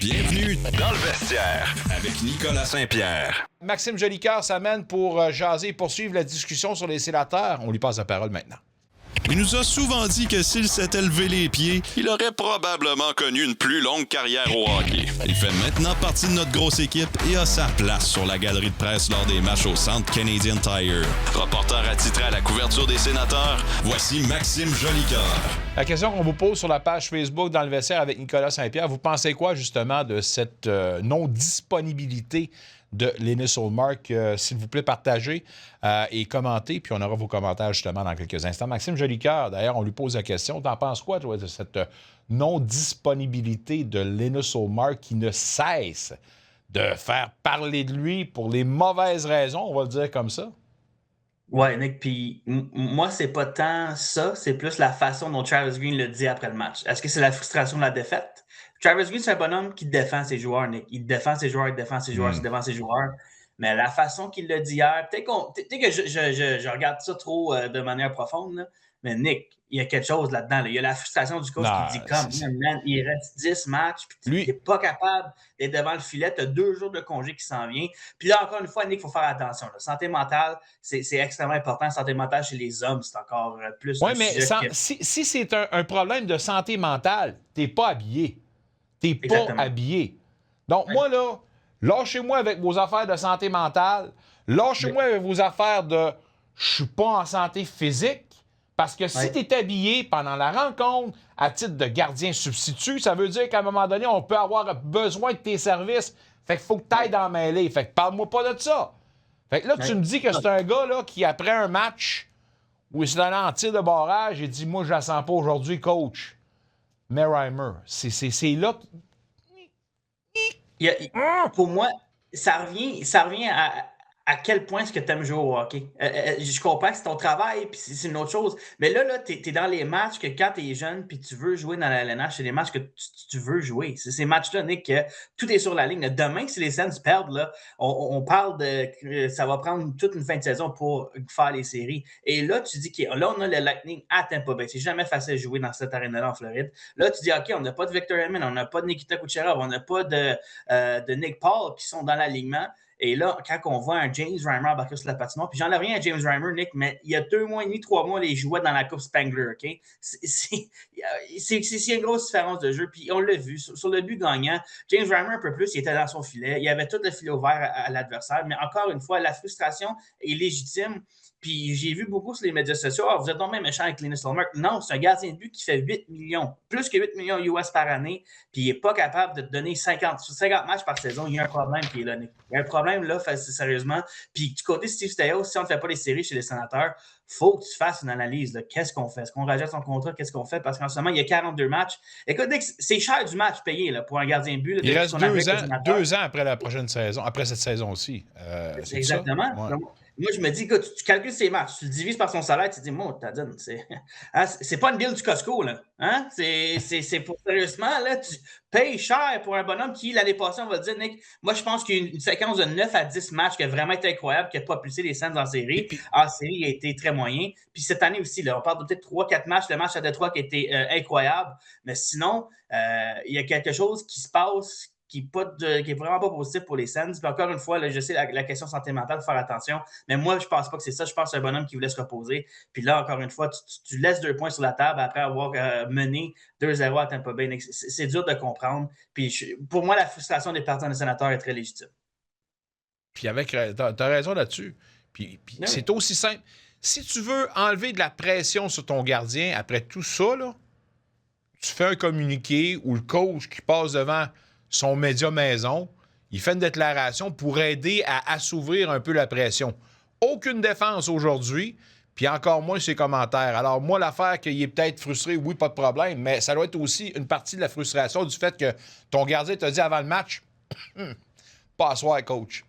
Bienvenue dans le vestiaire avec Nicolas Saint-Pierre. Maxime Jolicoeur s'amène pour jaser et poursuivre la discussion sur les sénateurs. On lui passe la parole maintenant. Il nous a souvent dit que s'il s'était levé les pieds, il aurait probablement connu une plus longue carrière au hockey. Il fait maintenant partie de notre grosse équipe et a sa place sur la galerie de presse lors des matchs au Centre Canadian Tire. Reporter attitré à la couverture des sénateurs, voici Maxime Jolicoeur. La question qu'on vous pose sur la page Facebook dans le vestiaire avec Nicolas Saint-Pierre, vous pensez quoi justement de cette non-disponibilité de Linus Ullmark? S'il vous plaît, partagez et commentez, puis on aura vos commentaires justement dans quelques instants. Maxime Jolicoeur, d'ailleurs, on lui pose la question. T'en penses quoi, toi, de cette non-disponibilité de Linus Ullmark qui ne cesse de faire parler de lui pour les mauvaises raisons, on va le dire comme ça? Ouais, Nick, puis moi, c'est pas tant ça, c'est plus la façon dont Travis Green le dit après le match. Est-ce que c'est la frustration de la défaite? Travis Green, c'est un bonhomme qui défend ses joueurs, Nick. Il défend ses joueurs, il défend ses joueurs, il défend ses joueurs. Mais la façon qu'il l'a dit hier, peut-être que je regarde ça trop de manière profonde, là, mais Nick, il y a quelque chose là-dedans. Là. Il y a la frustration du coach qui dit comme, man, il reste 10 matchs, puis tu n'es pas capable d'être devant le filet, tu as 2 jours de congé qui s'en vient. Puis là, encore une fois, Nick, il faut faire attention. La santé mentale, c'est extrêmement important. La santé mentale chez les hommes, c'est encore plus... Oui, mais si c'est un problème de santé mentale, tu n'es pas habillé. Tu n'es pas habillé. Donc, moi, là, lâchez-moi avec vos affaires de santé mentale. Lâchez-moi avec vos affaires de « je suis pas en santé physique ». Parce que si tu es habillé pendant la rencontre à titre de gardien substitut, ça veut dire qu'à un moment donné, on peut avoir besoin de tes services. Fait qu'il faut que tu ailles dans la mêlée. Fait que parle-moi pas de ça. Fait que là, tu me dis que c'est un gars là, qui, après un match où il s'est allé en tir de barrage, il dit « Moi, je la sens pas aujourd'hui, coach. » Merrimer. C'est là... Pour moi, ça revient à quel point est-ce que tu aimes jouer au hockey. Je comprends que c'est ton travail, puis c'est une autre chose. Mais là tu es dans les matchs que quand tu es jeune, puis tu veux jouer dans la LNH, c'est les matchs que tu veux jouer. C'est ces matchs-là, Nick, que tout est sur la ligne. Demain, si les Sens perdent, là, on parle de... ça va prendre toute une fin de saison pour faire les séries. Et là, tu dis que là, on a le Lightning à Tampa Bay. C'est jamais facile de jouer dans cette arène-là en Floride. Là, tu dis, OK, on n'a pas de Victor Hedman, on n'a pas de Nikita Kucherov, on n'a pas de Nick Paul qui sont dans l'alignement. Et là, quand on voit un James Reimer embarquer sur la patinoire, puis j'enlève rien à James Reimer, Nick, mais il y a 2 mois et demi, 3 mois, il jouait dans la Coupe Spangler, OK? C'est une grosse différence de jeu, puis on l'a vu. Sur le but gagnant, James Reimer, un peu plus, il était dans son filet, il avait tout le filet ouvert à l'adversaire, mais encore une fois, la frustration est légitime. Puis j'ai vu beaucoup sur les médias sociaux, vous êtes donc même méchant avec Linus Ullmark. Non, c'est un gardien de but qui fait 8 millions, plus que 8 millions US par année, puis il n'est pas capable de te donner 50 matchs par saison. Il y a un problème qui est là, Nick. Il y a un problème là, sérieusement. Puis du côté Steve Staios, si on ne fait pas les séries chez les sénateurs, il faut que tu fasses une analyse. Là. Qu'est-ce qu'on fait? Est-ce qu'on rajoute son contrat? Qu'est-ce qu'on fait? Parce qu'en ce moment, il y a 42 matchs. Écoute, Nick, c'est cher du match payé là, pour un gardien de but. Là, il reste 2 ans après la prochaine saison, après cette saison aussi. Exactement. Ouais. Moi, je me dis, écoute, tu calcules ses matchs, tu le divises par son salaire, tu te dis, moi, t'as donné, c'est pas une bill du Costco, là. Hein? C'est pour sérieusement, là, tu payes cher pour un bonhomme qui, l'année passée, on va dire, Nick, moi, je pense qu'il y a une séquence de 9 à 10 matchs qui a vraiment été incroyable, qui a propulsé les Sens en série. En série, il a été très moyen. Puis cette année aussi, là, on parle de peut-être 3-4 matchs, le match à Détroit qui a été incroyable. Mais sinon, il y a quelque chose qui se passe qui est vraiment pas positif pour les Sens. Puis encore une fois, là, je sais la question santé mentale, il faut faire attention, mais moi, je pense pas que c'est ça. Je pense que c'est un bonhomme qui voulait se reposer. Puis là, encore une fois, tu laisses 2 points sur la table après avoir mené 2-0 à Tampa Bay. C'est dur de comprendre. Puis pour moi, la frustration des partisans des sénateurs est très légitime. Puis t'as raison là-dessus. Puis c'est aussi simple. Si tu veux enlever de la pression sur ton gardien après tout ça, là, tu fais un communiqué ou le coach qui passe devant son média maison, il fait une déclaration pour aider à assouvir un peu la pression. Aucune défense aujourd'hui, puis encore moins ses commentaires. Alors moi, l'affaire qu'il est peut-être frustré, oui, pas de problème, mais ça doit être aussi une partie de la frustration du fait que ton gardien t'a dit avant le match « Pas à soir, coach. »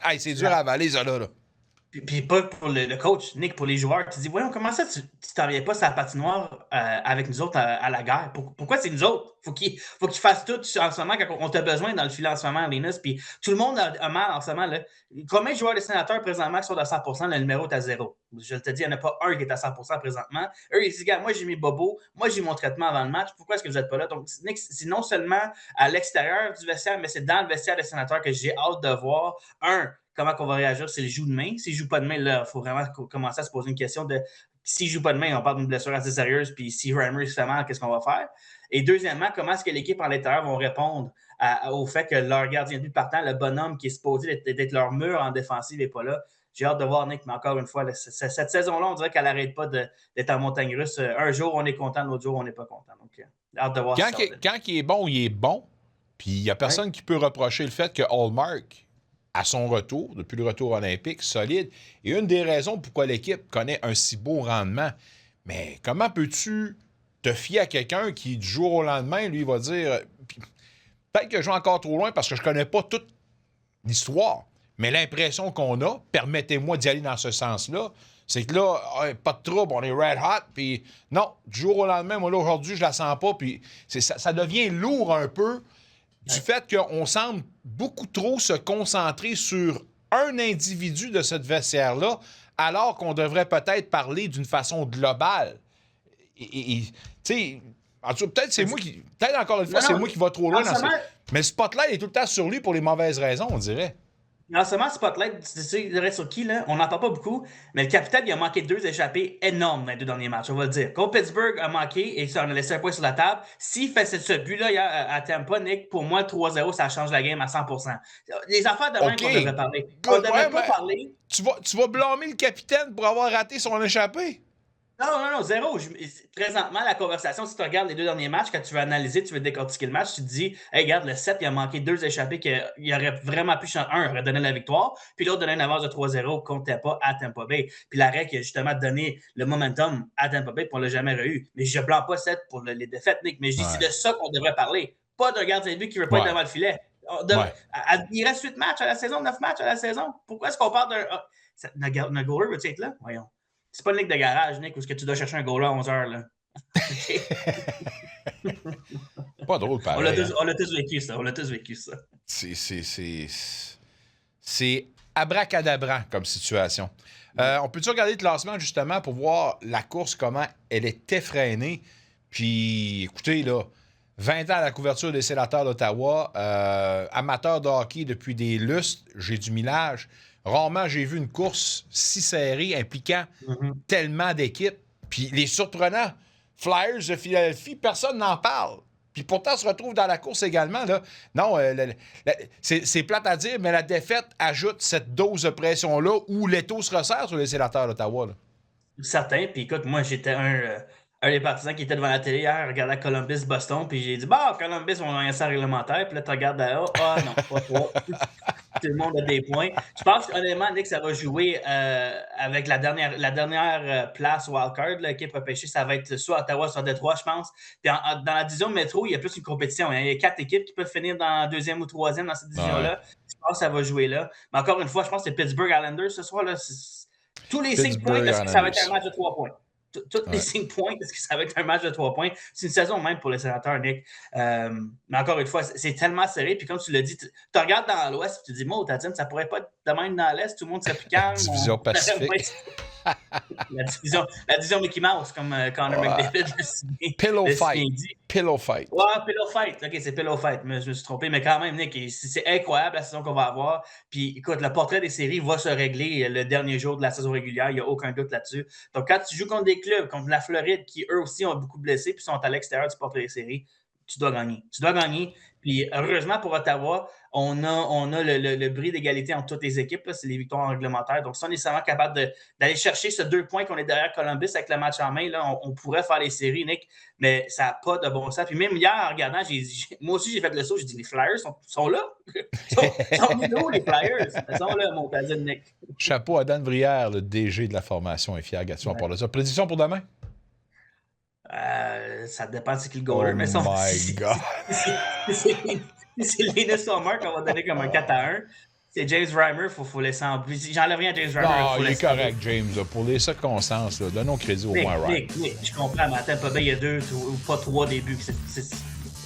Hey, c'est dur à avaler, ça, là. Puis pas pour le coach, Nick, pour les joueurs. Tu dis, voyons, comment ça, tu t'en viens pas sur la patinoire avec nous autres à la guerre? Pourquoi c'est nous autres? Faut qu'ils fassent tout en ce moment quand on t'a besoin dans le filet en ce moment, Linus. Puis tout le monde a mal en ce moment. Là. Combien de joueurs des Sénateurs présentement qui sont à 100%, le numéro est à 0? Je te dis, il n'y en a pas un qui est à 100% présentement. Eux, ils disent, gars, moi j'ai mes bobos, moi j'ai mon traitement avant le match, pourquoi est-ce que vous n'êtes pas là? Donc, Nick, c'est non seulement à l'extérieur du vestiaire, mais c'est dans le vestiaire des Sénateurs que j'ai hâte de voir. Comment on va réagir s'il joue demain. S'il ne joue pas demain, là, il faut vraiment commencer à se poser une question de s'il ne joue pas demain, on parle d'une blessure assez sérieuse, puis si Reimer se fait mal, qu'est-ce qu'on va faire? Et deuxièmement, comment est-ce que l'équipe en l'intérieur va répondre au fait que leur gardien de but partant, le bonhomme qui est supposé d'être leur mur en défensive, n'est pas là? J'ai hâte de voir, Nick, mais encore une fois, cette saison-là, on dirait qu'elle n'arrête pas d'être en montagne russe. Un jour, on est content, l'autre jour, on n'est pas content. Donc, hâte de voir quand il est bon, il est bon. Puis il n'y a personne qui peut reprocher le fait que Hallmark, à son retour, depuis le retour olympique, solide. Et une des raisons pourquoi l'équipe connaît un si beau rendement. Mais comment peux-tu te fier à quelqu'un qui, du jour au lendemain, lui, va dire... Peut-être que je vais encore trop loin parce que je ne connais pas toute l'histoire. Mais l'impression qu'on a, permettez-moi d'y aller dans ce sens-là, c'est que là, pas de trouble, on est red hot, puis non, du jour au lendemain, moi, là, aujourd'hui, je la sens pas, puis ça devient lourd un peu du fait qu'on semble beaucoup trop se concentrer sur un individu de cette vestiaire-là, alors qu'on devrait peut-être parler d'une façon globale. Et tu sais, en tout cas, peut-être c'est moi qui... Peut-être encore une fois, c'est moi qui va trop loin dans ça. Mais le spotlight est tout le temps sur lui pour les mauvaises raisons, on dirait. Non seulement Spotlight, tu sais sur qui, là? On n'entend pas beaucoup, mais le capitaine, il a manqué 2 échappées énormes dans les 2 derniers matchs, on va le dire. Contre Pittsburgh a manqué et ça en a laissé un point sur la table. S'il fait ce but-là hier à Tampa, Nick, pour moi, 3-0, ça change la game à 100%. Les affaires de même qu'on devrait parler. On ne devrait pas parler. Tu vas blâmer le capitaine pour avoir raté son échappée? Non, 0. Présentement, la conversation, si tu regardes les 2 derniers matchs, quand tu veux analyser, tu veux décortiquer le match, tu te dis, hey, regarde, le 7, il a manqué 2 échappées qu'il aurait vraiment pu changer. Un aurait donné la victoire, puis l'autre donnait une avance de 3-0 contre Tampa à Tampa Bay. Puis l'arrêt qui a justement donné le momentum à Tampa Bay, puis on ne l'a jamais eu. Mais je ne blâme pas 7 pour les défaites, Nick, mais je dis c'est de ça qu'on devrait parler. Pas d'un gardien de but qui ne veut pas être devant le filet. Il reste 8 matchs à la saison, 9 matchs à la saison. Pourquoi est-ce qu'on parle d'un... Notre goaler veut-tu être là? Voyons. C'est pas une ligue de garage, Nick, où est-ce que tu dois chercher un goaler à 11h, là. Pas drôle, pareil. On l'a tous vécu, ça. C'est abracadabrant comme situation. On peut-tu regarder le classement, justement, pour voir la course, comment elle est effrénée? Puis, écoutez, là, 20 ans à la couverture des Sénateurs d'Ottawa, amateur de hockey depuis des lustres, j'ai du millage. Rarement, j'ai vu une course si serrée impliquant tellement d'équipes. Puis les surprenants, Flyers de Philadelphie, personne n'en parle. Puis pourtant, se retrouve dans la course également. Là. Non, c'est plate à dire, mais la défaite ajoute cette dose de pression-là où l'étau se resserre sur les Sénateurs d'Ottawa. Là. Certain. Puis écoute, moi, j'étais un des partisans qui était devant la télé hier, regardant Columbus-Boston, puis j'ai dit, bah, Columbus vont gagner ça réglementaire. Puis là, tu regardes là, non, pas trop. Tout le monde a des points. Je pense honnêtement, Nick, ça va jouer avec la dernière place wildcard. L'équipe repêchée, ça va être soit Ottawa, soit Détroit, je pense. Puis dans la division de métro, il y a plus une compétition. Il y a 4 équipes qui peuvent finir dans la 2e ou 3e dans cette division-là. Ouais. Je pense que ça va jouer là. Mais encore une fois, je pense que c'est Pittsburgh Islanders ce soir. Là, tous les 5 points, est-ce que ça va être un match de 3 points? Tous les 5 points, est-ce que ça va être un match de 3 points? C'est une saison même pour les Sénateurs, Nick. Mais encore une fois, c'est tellement serré. Puis comme tu l'as dit, tu regardes dans l'Ouest et tu te dis, moi, Tadine, ça pourrait pas être de même dans l'Est. Tout le monde s'applique calme. Division Pacifique. la division Mickey Mouse, comme Connor McDavid le signe. Pillow fight. Pillow fight. Ouais, Pillow fight. OK, c'est Pillow fight. Je me suis trompé. Mais quand même, Nick, c'est incroyable la saison qu'on va avoir. Puis écoute, le portrait des séries va se régler le dernier jour de la saison régulière. Il n'y a aucun doute là-dessus. Donc, quand tu joues contre des clubs, contre la Floride, qui eux aussi ont beaucoup blessés puis sont à l'extérieur du portrait des séries, tu dois gagner. Tu dois gagner. Puis heureusement pour Ottawa, on a le bris d'égalité entre toutes les équipes. Là, c'est les victoires en réglementaire. Donc, si on est seulement capable d'aller chercher ce 2 points qu'on est derrière Columbus avec le match en main, là, on pourrait faire les séries, Nick, mais ça n'a pas de bon sens. Puis même hier, en regardant, moi aussi, j'ai fait le saut. J'ai dit, les Flyers sont là. Ils sont où, les Flyers? Ils sont là, mon cousin Nick. Chapeau à Dan Brière, le DG de la formation et fier Gatson. On parle de ça. Prédiction pour demain? Ça dépend c'est qui le goaler. Mais my God! C'est Linus Sommer qu'on va donner comme un 4-1. C'est James Reimer, faut laisser en plus. J'enlève rien à James Reimer. Non, il est correct, James. Là, pour les circonstances, là, donnons crédit au moins Reimer. Oui, je comprends, mais attends, pas bien, il y a 2 ou pas 3 débuts.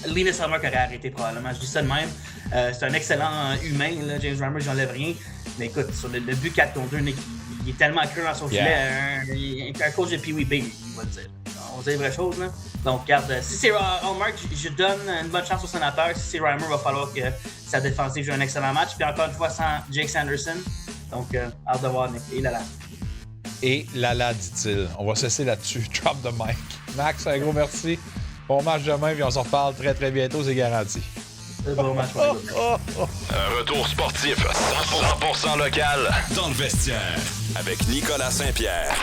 Linus Ullmark aurait arrêté probablement. Je dis ça de même. C'est un excellent humain, là, James Reimer, j'enlève rien. Mais écoute, sur le but 4 contre 2, Nick, il est tellement cru dans son filet. Un coach de Pee Wee B, il va le dire. On va dire les vraies choses, là. Donc, regarde, si c'est Ullmark, je donne une bonne chance aux Sénateurs. Si c'est Reimer, il va falloir que sa défensive joue un excellent match. Puis encore une fois, sans Jake Sanderson. Donc, hâte de voir, Nick. Et là. Et là, dit-il. On va cesser là-dessus. Drop the mic. Max, un gros merci. Bon match demain, puis on se reparle très, très bientôt, c'est garanti. C'est bon match. Un retour sportif 100% local dans le vestiaire avec Nicolas Saint-Pierre.